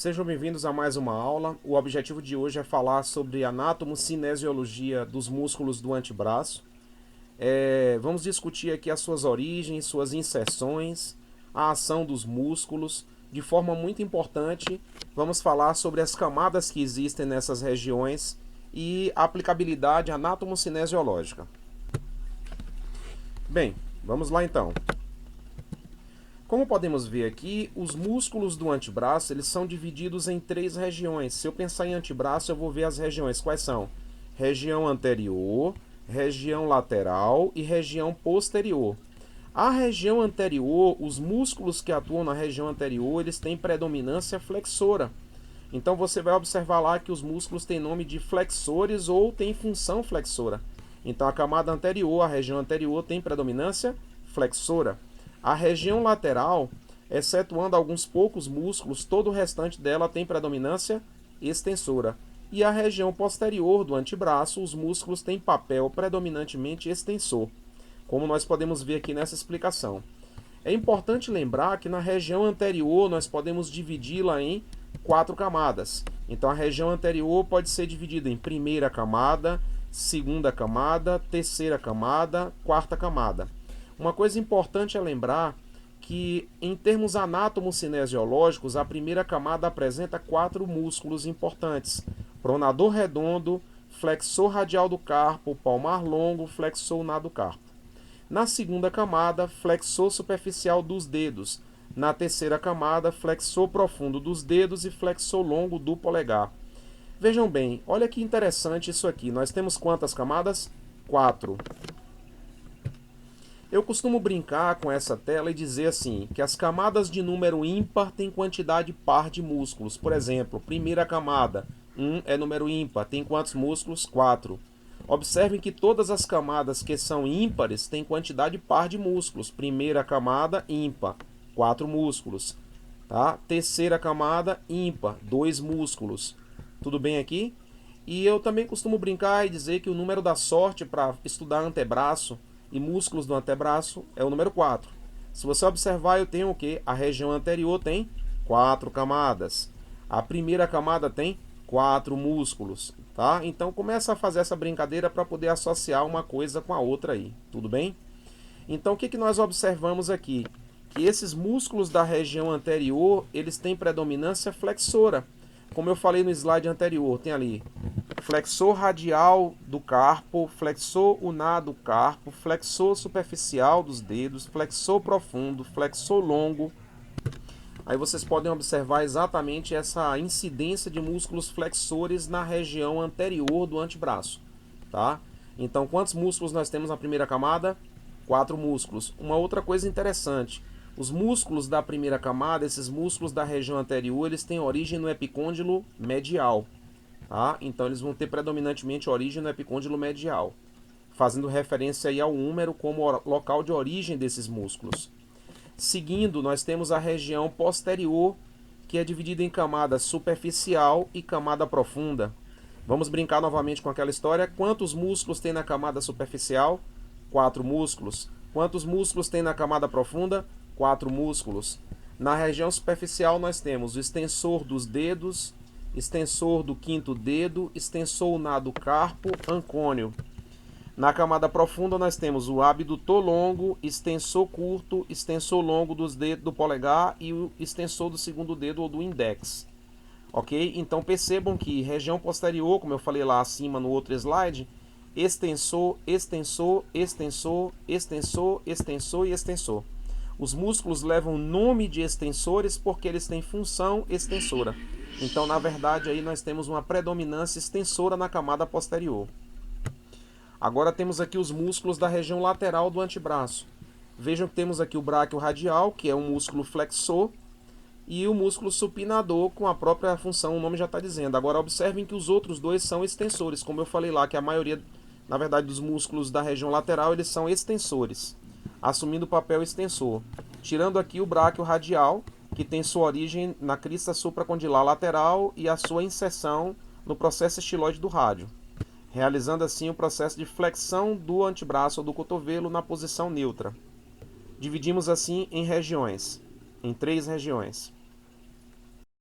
Sejam bem-vindos a mais uma aula. O objetivo de hoje é falar sobre anatomocineziologia dos músculos do antebraço. Vamos discutir aqui as suas origens, suas inserções, a ação dos músculos. De forma muito importante, vamos falar sobre as camadas que existem nessas regiões e a aplicabilidade anatomocinesiológica. Bem, vamos lá então. Como podemos ver aqui, os músculos do antebraço eles são divididos em três regiões. Se eu pensar em antebraço, eu vou ver as regiões. Quais são? Região anterior, região lateral e região posterior. A região anterior, os músculos que atuam na região anterior, eles têm predominância flexora. Então você vai observar lá que os músculos têm nome de flexores ou têm função flexora. Então a camada anterior, a região anterior, tem predominância flexora. A região lateral, excetuando alguns poucos músculos, todo o restante dela tem predominância extensora. E a região posterior do antebraço, os músculos têm papel predominantemente extensor, como nós podemos ver aqui nessa explicação. É importante lembrar que na região anterior nós podemos dividi-la em 4 camadas. Então a região anterior pode ser dividida em primeira camada, segunda camada, terceira camada, quarta camada. Uma coisa importante é lembrar que, em termos anatomocinesiológicos, a primeira camada apresenta 4 músculos importantes: pronador redondo, flexor radial do carpo, palmar longo, flexor ulnar do carpo. Na segunda camada, flexor superficial dos dedos. Na terceira camada, flexor profundo dos dedos e flexor longo do polegar. Vejam bem, olha que interessante isso aqui. Nós temos quantas camadas? 4. Eu costumo brincar com essa tela e dizer assim, que as camadas de número ímpar têm quantidade par de músculos. Por exemplo, primeira camada, 1 é número ímpar, tem quantos músculos? 4. Observem que todas as camadas que são ímpares têm quantidade par de músculos. Primeira camada, ímpar, 4 músculos. Tá? Terceira camada, ímpar, 2 músculos. Tudo bem aqui? E eu também costumo brincar e dizer que o número da sorte para estudar antebraço e músculos do antebraço é o número 4. Se você observar, eu tenho o que? A região anterior tem 4 camadas. A primeira camada tem 4 músculos, tá? Então começa a fazer essa brincadeira para poder associar uma coisa com a outra aí, tudo bem? Então o que nós observamos aqui? Que esses músculos da região anterior, eles têm predominância flexora. Como eu falei no slide anterior, tem ali flexor radial do carpo, flexor ulnar do carpo, flexor superficial dos dedos, flexor profundo, flexor longo. Aí vocês podem observar exatamente essa incidência de músculos flexores na região anterior do antebraço, tá? Então, quantos músculos nós temos na primeira camada? 4 músculos. Uma outra coisa interessante, os músculos da primeira camada, esses músculos da região anterior, eles têm origem no epicôndilo medial. Tá? Então eles vão ter predominantemente origem no epicôndilo medial, fazendo referência aí ao húmero como local de origem desses músculos. Seguindo, nós temos a região posterior, que é dividida em camada superficial e camada profunda. Vamos brincar novamente com aquela história. Quantos músculos tem na camada superficial? 4 músculos. Quantos músculos tem na camada profunda? 4 músculos. Na região superficial nós temos o extensor dos dedos, extensor do quinto dedo, extensor ulnar do carpo, ancônio. Na camada profunda nós temos o abdutor longo, extensor curto, extensor longo dos dedos do polegar e o extensor do segundo dedo ou do index. Ok? Então percebam que região posterior, como eu falei lá acima no outro slide, extensor, extensor, extensor, extensor, extensor e extensor. Os músculos levam nome de extensores porque eles têm função extensora. Então, na verdade, aí nós temos uma predominância extensora na camada posterior. Agora temos aqui os músculos da região lateral do antebraço. Vejam que temos aqui o bráquio radial, que é um músculo flexor, e o músculo supinador com a própria função, o nome já está dizendo. Agora observem que os outros dois são extensores, como eu falei lá, que a maioria, na verdade, dos músculos da região lateral, eles são extensores, assumindo o papel extensor. Tirando aqui o bráquio radial, que tem sua origem na crista supracondilar lateral e a sua inserção no processo estiloide do rádio, realizando assim o processo de flexão do antebraço ou do cotovelo na posição neutra. Dividimos assim em regiões, em 3 regiões.